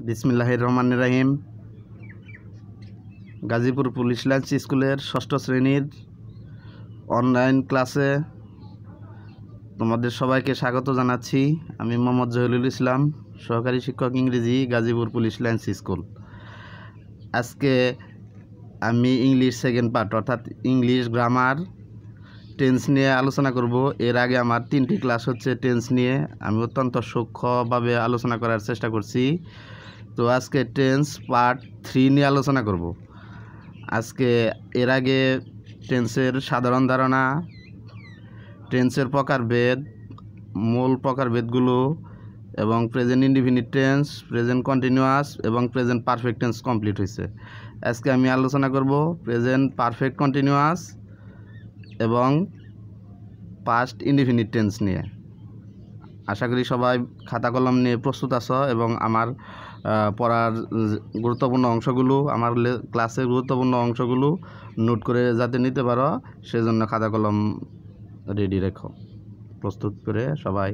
বিসমিল্লাহির রহমানির রহিম। Gazipur police lines স্কুলের ষষ্ঠ শ্রেণীর অনলাইন ক্লাসে তোমাদের সবাইকে স্বাগত জানাচ্ছি। আমি মোহাম্মদ জহিরুল ইসলাম, সহকারী শিক্ষক ইংরেজি, গাজীপুর পুলিশ লাইন্স স্কুল। আজকে আমি ইংলিশ সেকেন্ড পার্ট অর্থাৎ ইংলিশ গ্রামার টেন্স নিয়ে আলোচনা করব। এর আগে আমার 3টি ক্লাস হচ্ছে টেন্স নিয়ে, আমি অত্যন্ত সূক্ষ্মভাবে আলোচনা করার চেষ্টা করছি। তো আজকে টেন্স পার্ট 3 নিয়ে আলোচনা করব। আজকে এর আগে টেন্সের সাধারণ ধারণা, টেন্সের প্রকারভেদ, মূল প্রকারভেদগুলো এবং present indefinite tense, present continuous এবং প্রেজেন্ট পারফেক্ট টেন্স কমপ্লিট হয়েছে। আজকে আমি আলোচনা করব প্রেজেন্ট পারফেক্ট কন্টিনিউয়াস এবং পাস্ট ইনডিফিনিট টেন্স নিয়ে। আশা করি সবাই খাতা কলম নিয়ে প্রস্তুত আছো এবং আমার পড়ার গুরুত্বপূর্ণ অংশগুলো, আমার ক্লাসের গুরুত্বপূর্ণ অংশগুলো নোট করে যাতে নিতে পারো সেজন্য খাতা কলম রেডি রেখো, প্রস্তুত করে সবাই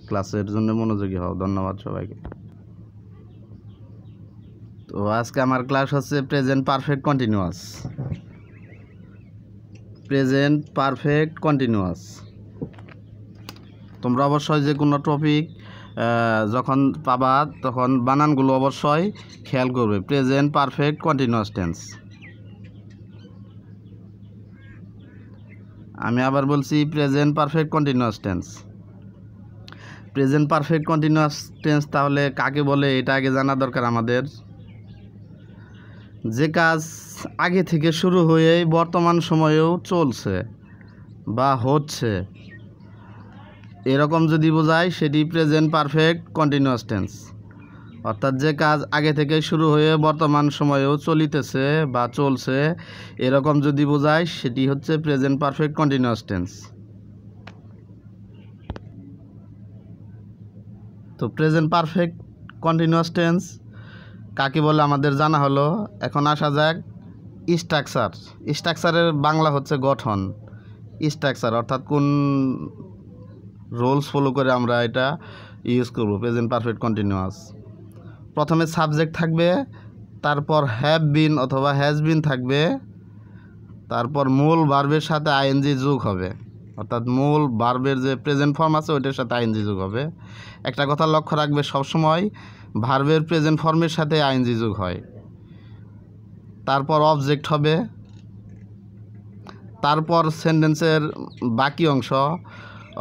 ক্লাসের জন্য মনোযোগী হও। ধন্যবাদ সবাইকে। তো আজকে আমার ক্লাস হচ্ছে present perfect continuous. Present perfect continuous তোমরা অবশ্যই যে কোনো টপিক যখন পাবা তখন বানানগুলো অবশ্যই খেয়াল করবে। প্রেজেন্ট পারফেক্ট কন্টিনিউয়াস টেন্স, আমি আবার বলছি present perfect continuous tense. Present perfect continuous tense তাহলে কাকে বলে এটা আগে জানা দরকার আমাদের। যে কাজ আগে থেকে শুরু হয়ে বর্তমান সময়েও চলছে বা হচ্ছে, এরকম যদি বোঝায় সেটি প্রেজেন্ট পারফেক্ট কন্টিনিউয়াস টেন্স। অর্থাৎ যে কাজ আগে থেকে শুরু হয়ে বর্তমান সময়েও চলিতেছে বা চলছে, এরকম যদি বোঝায় সেটি হচ্ছে প্রেজেন্ট পারফেক্ট কন্টিনিউয়াস টেন্স। তো প্রেজেন্ট পারফেক্ট কন্টিনিউয়াস টেন্স কাকে বলে আমাদের জানা হলো। এখন আসা যাক স্ট্রাকচার। স্ট্রাকচারের বাংলা হচ্ছে গঠন। স্ট্রাকচার অর্থাৎ কোন রুলস ফলো করে আমরা এটা ইউজ করব প্রেজেন্ট পারফেক্ট কন্টিনিউয়াস। প্রথমে সাবজেক্ট থাকবে, তারপর হ্যাভ বিন অথবা হ্যাজ বিন থাকবে, তারপর মূল ভার্বের সাথে আইএনজি যোগ হবে। অর্থাৎ মূল ভার্বের যে প্রেজেন্ট ফর্ম আছে ওইটার সাথে আইএনজি যোগ হবে। একটা কথা লক্ষ্য রাখবে, সবসময় ভার্বের প্রেজেন্ট ফর্মের সাথে আইএনজি যোগ হয়। তারপর অবজেক্ট হবে, তারপর সেন্টেন্সের বাকি অংশ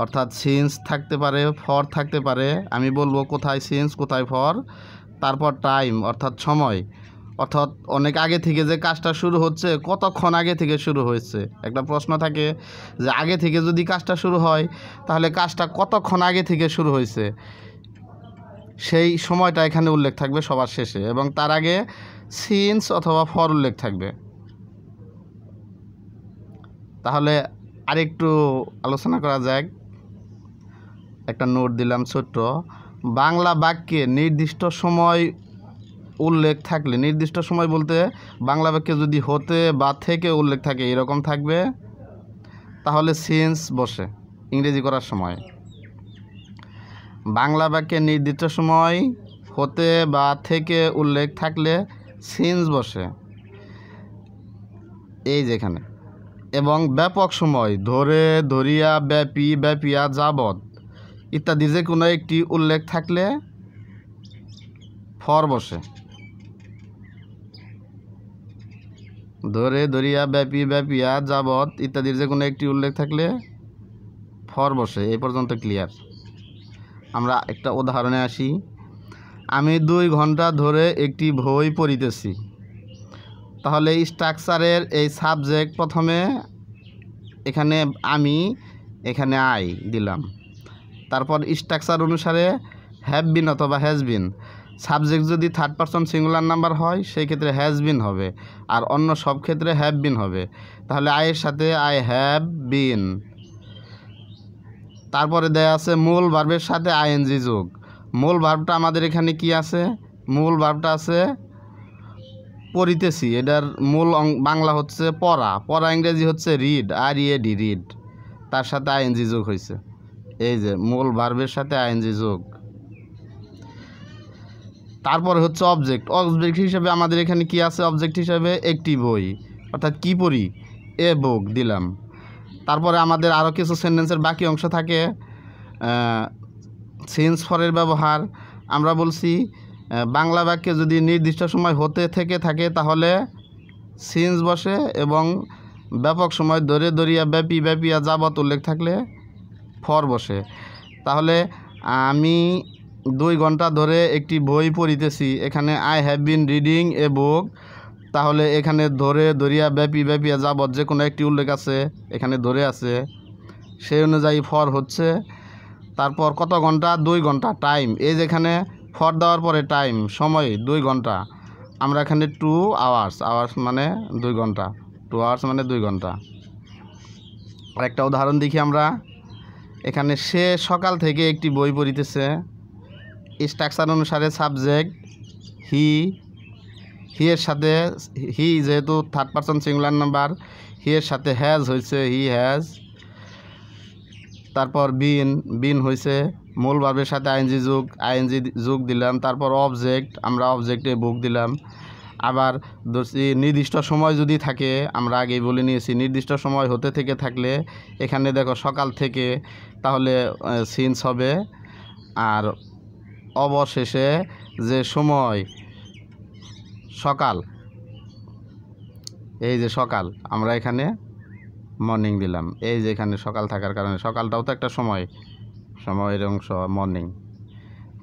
অর্থাৎ সিন্স থাকতে পারে, ফর থাকতে পারে। আমি বলবো কোথায় সিন্স কোথায় ফর। তারপর টাইম অর্থাৎ সময়, অর্থাৎ অনেক আগে থেকে যে কাজটা শুরু হচ্ছে কতক্ষণ আগে থেকে শুরু হয়েছে। একটা প্রশ্ন থাকে যে আগে থেকে যদি কাজটা শুরু হয় তাহলে কাজটা কতক্ষণ আগে থেকে শুরু হয়েছে, সেই সময়টা এখানে উল্লেখ থাকবে সবার শেষে, এবং তার আগে সিন্স অথবা ফর উল্লেখ থাকবে। তাহলে আরেকটু আলোচনা করা যাক। একটা নোট দিলাম ছোট্ট। বাংলা বাক্যে নির্দিষ্ট সময় উল্লেখ থাকলে, নির্দিষ্ট সময় বলতে বাংলা বাক্যে যদি হতে বা থেকে উল্লেখ থাকে এরকম থাকবে, তাহলে সিন্স বসে ইংরেজি করার সময়। বাংলা বাক্যে নির্দিষ্ট সময় হতে বা থেকে উল্লেখ থাকলে সিন্স বসে এই যেখানে। এবং ব্যাপক সময় ধরে, ধরিয়া, ব্যাপী, ব্যাপিয়া, যাবৎ ইত্যাদি যে কোনো একটি উল্লেখ থাকলে ফর বসে। ধরে, ধরিয়া, ব্যাপী, ব্যাপিয়া, যাবৎ ইত্যাদির যে কোনো একটি উল্লেখ থাকলে ফর বসে। এই পর্যন্ত ক্লিয়ার। আমরা একটা উদাহরণে আসি। আমি 2 ঘন্টা ধরে একটি বই পড়িতেছি। তাহলে স্ট্রাকচারের এই সাবজেক্ট প্রথমে এখানে আমি, এখানে আই দিলাম। তারপর স্ট্রাকচার অনুসারে হ্যাভ বিন অথবা হ্যাজ বিন। সাবজেক্ট যদি থার্ড পারসন সিঙ্গুলার নাম্বার হয় সেই ক্ষেত্রে হ্যাজ বিন হবে, আর অন্য সব ক্ষেত্রে হ্যাভ বিন হবে। তাহলে আয়ের সাথে আই হ্যাভ বিন। তারপরে দেয়া আছে মূল ভার্বের সাথে আইএনজি যোগ। মূল ভার্বটা আমাদের এখানে কি আছে? মূল ভার্বটা আছে পড়িতেছি। এটার মূল বাংলা হচ্ছে পড়া। পড়া ইংরেজি হচ্ছে রিড, READ, রিড। তার সাথে আইএনজি যোগ হয়েছে। এই যে মূল ভার্বের সাথে আইএনজি যোগ। তারপরে হচ্ছে অবজেক্ট। অবজেক্ট হিসেবে আমাদের এখানে কি আছে? অবজেক্ট হিসেবে একটি বই, অর্থাৎ কি পড়ি? এ বুক দিলাম। তারপরে আমাদের আরও কিছু সেন্টেন্সের বাকি অংশ থাকে। সিন্স ফরের ব্যবহার আমরা বলছি বাংলা বাক্যে যদি নির্দিষ্ট সময় হতে থেকে থাকে তাহলে সিন্স বসে, এবং ব্যাপক সময় ধরে ধরিয়া ব্যাপী ব্যাপিয়া যাবত উল্লেখ থাকলে ফর বসে। তাহলে আমি 2 ঘন্টা ধরে একটি বই পড়িতেছি, এখানে I have been reading a বুক। তাহলে এখানে ধরে ধরিয়া ব্যাপী ব্যাপিয়া যাবত যে কোনো একটি উল্লেখ আছে, এখানে ধরে আছে, সেই অনুযায়ী ফর হচ্ছে। তারপর কত ঘন্টা? 2 ঘন্টা, টাইম। এই যেখানে ফর দেওয়ার পরে টাইম, সময় 2 ঘন্টা, আমরা এখানে 2 আওয়ার্স, আওয়ার্স মানে 2 ঘন্টা, 2 আওয়ার্স মানে 2 ঘন্টা। আরেকটা উদাহরণ দেখি আমরা। এখানে সে সকাল থেকে একটি বই পড়িতেছে। স্ট্রাকচার অনুসারে সাবজেক্ট হি, হি এর সাথে হি যেহেতু থার্ড পারসন সিঙ্গুলার নাম্বার, হি এর সাথে হ্যাজ হয়েছে, হি হ্যাজ। তারপর বিন, বিন হয়েছে মূল ভার্বের সাথে আইএনজি যোগ দিলাম। তারপর অবজেক্ট, আমরা অবজেক্টে বুক দিলাম। আবার নির্দিষ্ট সময় যদি থাকে, আমরা আগেই বলে নিয়েছি নির্দিষ্ট সময় হতে থেকে থাকলে এখানে দেখো সকাল থেকে, তাহলে সিন্স হবে। আর অবশেষে যে সময় সকাল, এই যে সকাল, আমরা এখানে মর্নিং দিলাম। এই যে এখানে সকাল থাকার কারণে সকালটাও তো একটা সময়, সময়ের অংশ মর্নিং।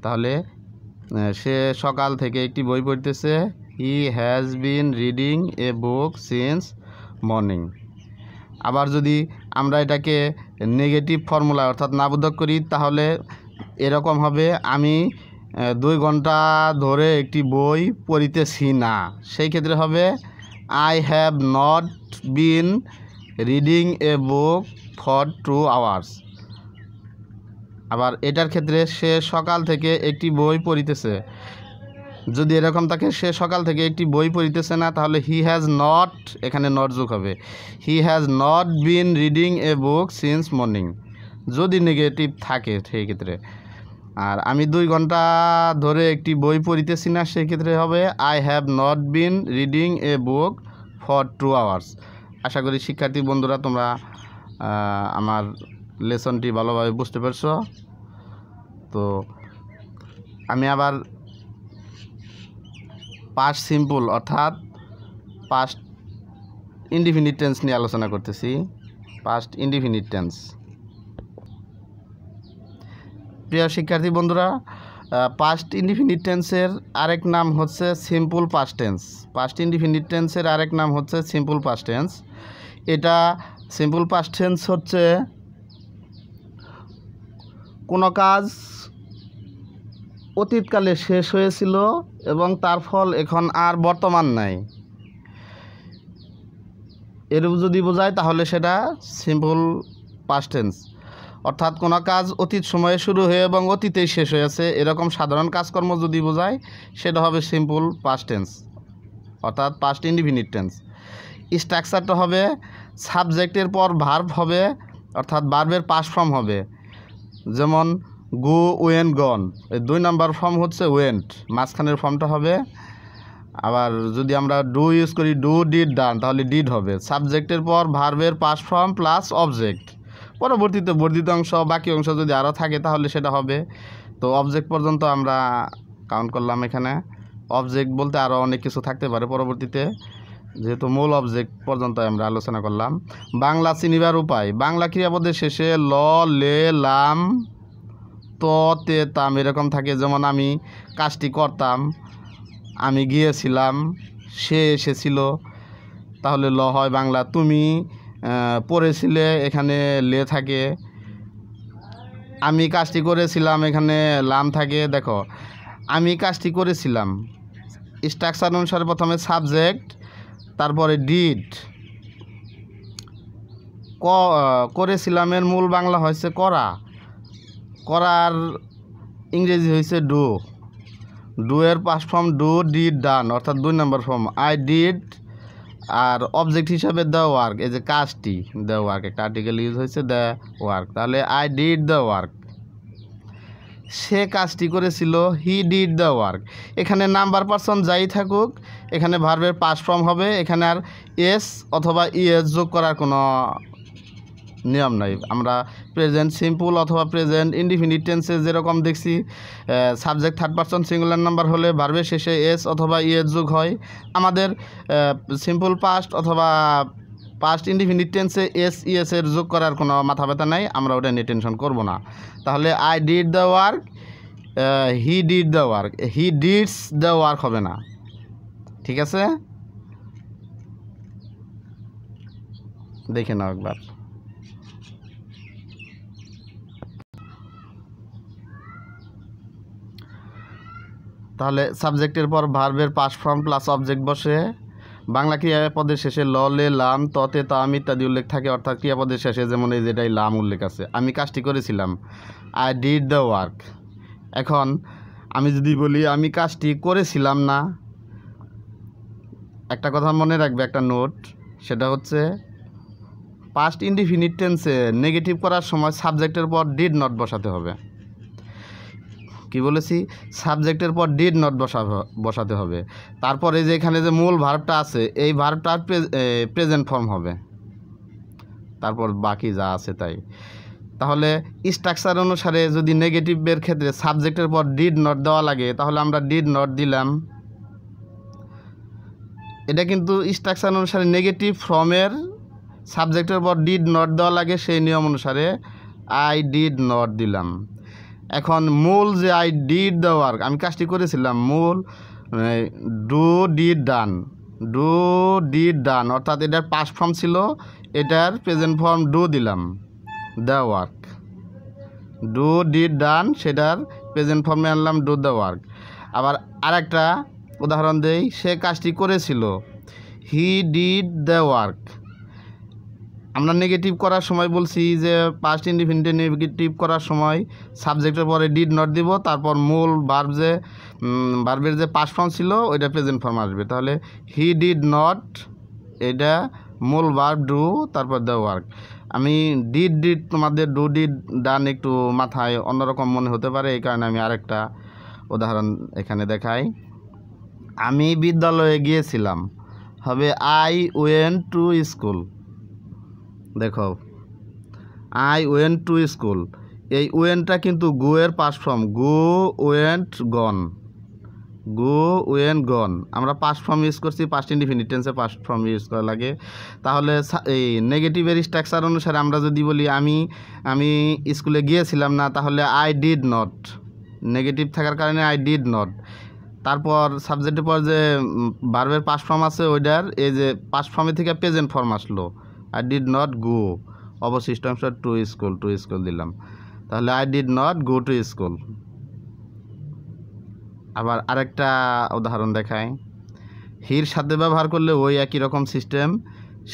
তাহলে সে সকাল থেকে একটি বই পড়তেছে। He has been reading a book since morning. আবার যদি আমরা এটাকে নেগেটিভ ফর্মুলা অর্থাৎ নাবোধক করি তাহলে এরকম হবে, আমি 2 ঘন্টা ধরে একটি বই পড়িতেছি না। সেই ক্ষেত্রে হবে I have not been reading a book for 2 hours. আবার এটার ক্ষেত্রে সে সকাল থেকে একটি বই পড়িতেছে, যদি এরকম থাকে সে সকাল থেকে একটি বই পড়িতেছে না, তাহলে হি হ্যাজ নট, এখানে নট যোগ হবে, he has not been reading a book since morning, যদি নেগেটিভ থাকে সেই ক্ষেত্রে। আর আমি 2 ঘন্টা ধরে একটি বই পড়িতেছি না, সেই ক্ষেত্রে হবে I have not been reading a book for 2 hours. আশা করি শিক্ষার্থী বন্ধুরা তোমরা আমার লেসনটি ভালোভাবে বুঝতে পারছো। তো আমি আবার পাস্ট সিম্পল অর্থাৎ পাস্ট ইনডিফিনিট টেন্স নিয়ে আলোচনা করতেছি। Past indefinite tense. প্রিয় শিক্ষার্থী বন্ধুরা, পাস্ট ইনডিফিনিট টেন্সের আরেক নাম হচ্ছে simple past tense. Past indefinite টেন্সের আরেক নাম হচ্ছে সিম্পল পাস্ট টেন্স। এটা সিম্পল পাস্ট টেন্স হচ্ছে কোনো কাজ অতীতকালে শেষ হয়েছিল এবং তার ফল এখন আর বর্তমান নাই, এরূপ যদি বোঝায় তাহলে সেটা সিম্পল পাস্ট টেন্স। অর্থাৎ কোনো কাজ অতীত সময়ে শুরু হয়ে এবং অতীতেই শেষ হয়েছে, এরকম সাধারণ কাজকর্ম যদি বোঝায় সেটা হবে সিম্পল পাস্ট টেন্স অর্থাৎ পাস্ট ইনডিফিনিট টেন্স। স্ট্রাকচারটা হবে সাবজেক্টের পর ভার্ব হবে, অর্থাৎ ভার্বের পাস্ট ফর্ম হবে। যেমন গো, ওয়েন্ট, গন, এই 2 নাম্বার ফর্ম হচ্ছে ওয়েন্ট, মাঝখানের ফর্মটা হবে। আবার যদি আমরা ডু ইউজ করি, ডু, ডিড, ডান, তাহলে ডিড হবে। সাবজেক্টের পর ভার্বের পাস্ট ফর্ম প্লাস অবজেক্ট, পরবর্তীতে বর্ধিত অংশ বাকি অংশ যদি আরও থাকে তাহলে সেটা হবে। তো অবজেক্ট পর্যন্ত আমরা কাউন্ট করলাম। এখানে অবজেক্ট বলতে আরও অনেক কিছু থাকতে পারে পরবর্তীতে, যেহেতু মূল অবজেক্ট পর্যন্ত আমরা আলোচনা করলাম। বাংলা চিনিবার উপায়, বাংলা ক্রিয়াপদের শেষে ল, লে, লাম, ত, তে, তাম এরকম থাকে। যেমন আমি কাজটি করতাম, আমি গিয়েছিলাম, সে এসেছিল, তাহলে ল হয় বাংলা। তুমি পড়েছিলে, এখানে লে থাকে। আমি কাজটি করেছিলাম, এখানে লাম থাকে। দেখো আমি কাজটি করেছিলাম, স্ট্রাকচার অনুসারে প্রথমে সাবজেক্ট, তারপরে ডিড। করেছিলামের মূল বাংলা হয়েছে করা, করার ইংরেজি হয়েছে ডু, ডু এর past form do, did, done, অর্থাৎ 2 নম্বর ফর্ম আই ডিড। আর অবজেক্ট হিসাবে দ্য ওয়ার্ক, এই যে কাজটি, দ্য ওয়ার্ক একটা আর্টিকেল ইউজ হয়েছে দ্য ওয়ার্ক, তাহলে আই ডিড দ্য ওয়ার্ক। সে কাজটি করেছিল, হি ডিড দ্য ওয়ার্ক। এখানে নাম্বার পারসন যাই থাকুক, এখানে ভার্বের পাস্ট ফর্ম হবে। এখানে আর এস অথবা ইএস যোগ করার কোনো নিয়ম নাই। আমরা প্রেজেন্ট সিম্পল অথবা প্রেজেন্ট ইনডিফিনিট টেন্সে যেরকম দেখছি, subject third person singular number হলে ভার্বের শেষে এস অথবা ইএস যোগ হয়। আমাদের সিম্পল পাস্ট অথবা পাস্ট ইনডিফিনিট টেন্সে এস ইএস এর যোগ করার কোনো মাথা ব্যথা নাই, আমরা ওটা নিয়ে টেনশন করবো না। তাহলে I did the work, he did the work, he deeds the work হবে না। ঠিক আছে, দেখে নাও একবার। তাহলে সাবজেক্টের পর ভার্বের পাস্ট ফর্ম প্লাস অবজেক্ট বসে। বাংলা ক্রিয়াপদের শেষে ল, লে, লাম, ততে, তাম ইত্যাদি উল্লেখ থাকে, অর্থাৎ ক্রিয়াপদের শেষে যেমন এই যেটাই লাম উল্লেখ আছে। আমি কাজটি করেছিলাম, আই ডিড দ্য ওয়ার্ক। এখন আমি যদি বলি আমি কাজটি করেছিলাম না, একটা কথা মনে রাখবে, একটা নোট, সেটা হচ্ছে পাস্ট ইনডিফিনিট টেন্সে নেগেটিভ করার সময় সাবজেক্টের পর ডিড নট বসাতে হবে। কি বলেছি? সাবজেক্টের পর ডিড নট বসাতে হবে। তারপরে যে এখানে যে মূল ভার্বটা আছে, এই ভার্বটার প্রেজেন্ট ফর্ম হবে, তারপর বাকি যা আছে তাই। তাহলে স্ট্রাকচার অনুসারে যদি নেগেটিভের ক্ষেত্রে সাবজেক্টের পর ডিড নট দেওয়া লাগে, তাহলে আমরা ডিড নট দিলাম। এটা কিন্তু স্ট্রাকচার অনুসারে নেগেটিভ ফর্মের সাবজেক্টের পর ডিড নট দেওয়া লাগে, সেই নিয়ম অনুসারে আই ডিড নট দিলাম। এখন মূল যে আই ডিড দ্য ওয়ার্ক, আমি কাজটি করেছিলাম, মূল do did done, do did done, অর্থাৎ এটার পাস্ট ফর্ম ছিল, এটার প্রেজেন্ট ফর্ম ডু দিলাম, দ্য ওয়ার্ক। ডু ডিড ডান, সেটার প্রেজেন্ট ফর্মে আনলাম ডু দ্য ওয়ার্ক। আবার আরেকটা উদাহরণ দেই, সে কাজটি করেছিল, হি ডিড দ্য ওয়ার্ক। আমরা নেগেটিভ করার সময় বলছি যে পাস্ট ইনডিফিনিটে নেগেটিভ করার সময় সাবজেক্টের পরে ডিড নট দিব, তারপর মূল ভার্বের যে পাস্ট ফর্ম ছিল ওইটা প্রেজেন্ট ফর্ম আসবে। তাহলে হি ডিড নট, এটা মূল ভার্ব ডু, তারপর দ্য ওয়ার্ক। আমি ডিড তোমাদের ডু ডিড ডান একটু মাথায় অন্যরকম মনে হতে পারে, এই কারণে আমি আরেকটা উদাহরণ এখানে দেখাই। আমি বিদ্যালয়ে গিয়েছিলাম, হবে আই ওয়েন্ট টু স্কুল। দেখো, আই ওয়েন্ট টু স্কুল, এই ওয়েন্টটা কিন্তু গো এর past form, go went gone, go went gone. আমরা পাস্ট ফর্ম ইউজ করছি, পাস্ট ইনডিফিনিট টেন্সে পাস্ট ফর্ম ইউজ করা লাগে। তাহলে এই নেগেটিভের স্ট্রাকচার অনুসারে আমরা যদি বলি আমি স্কুলে গিয়েছিলাম না, তাহলে আই ডিড নট, নেগেটিভ থাকার কারণে আই ডিড নট। তারপর সাবজেক্টের পর যে ভার্বের পাস্ট ফর্ম আছে, ওইটার এই যে পাস্ট ফর্মে থেকে প্রেজেন্ট ফর্ম আসলো, আই ডিড নট গো, অবশিষ্ট অংশ টু স্কুল দিলাম। তাহলে I did not go to school. আবার আরেকটা উদাহরণ দেখাই, হির সাথে ব্যবহার করলে ওই একই রকম সিস্টেম।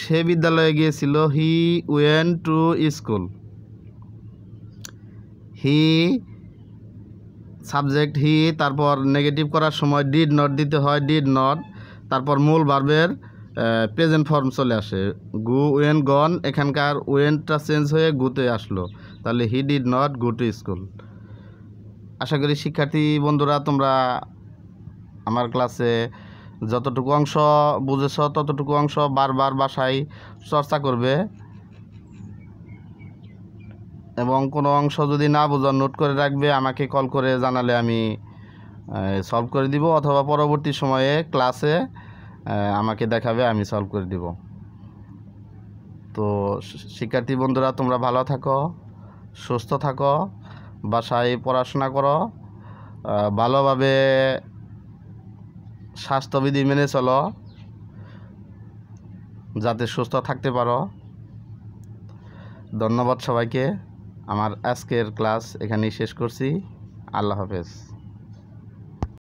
সে বিদ্যালয়ে গিয়েছিল, he went to school. He subject হি, তারপর নেগেটিভ করার সময় ডিড নট দিতে হয়, ডিড নট, তারপর মূল ভার্বের প্রেজেন্ট ফর্ম চলে আসে, গো ওয়েন গন, এখানকার ওয়েনটা চেঞ্জ হয়ে গুতে আসলো, তাহলে he did not go to school. আশা করি শিক্ষার্থী বন্ধুরা তোমরা আমার ক্লাসে যতটুকু অংশ বুঝেছ ততটুকু অংশ বারবার বাসায় চর্চা করবে, এবং কোনো অংশ যদি না বুঝো নোট করে রাখবে, আমাকে কল করে জানালে আমি সলভ করে দিব, অথবা পরবর্তী সময়ে ক্লাসে আমাকে দেখাবে, আমি সলভ করে দিব। তো শিক্ষার্থী বন্ধুরা তোমরা ভালো থাকো, সুস্থ থাকো, বাসায় পড়াশোনা করো, ভালোভাবে স্বাস্থ্যবিধি মেনে চলো, যাতে সুস্থ থাকতে পারো। ধন্যবাদ সবাইকে। আমার আজকের ক্লাস এখানেই শেষ করছি। আল্লাহ হাফেজ।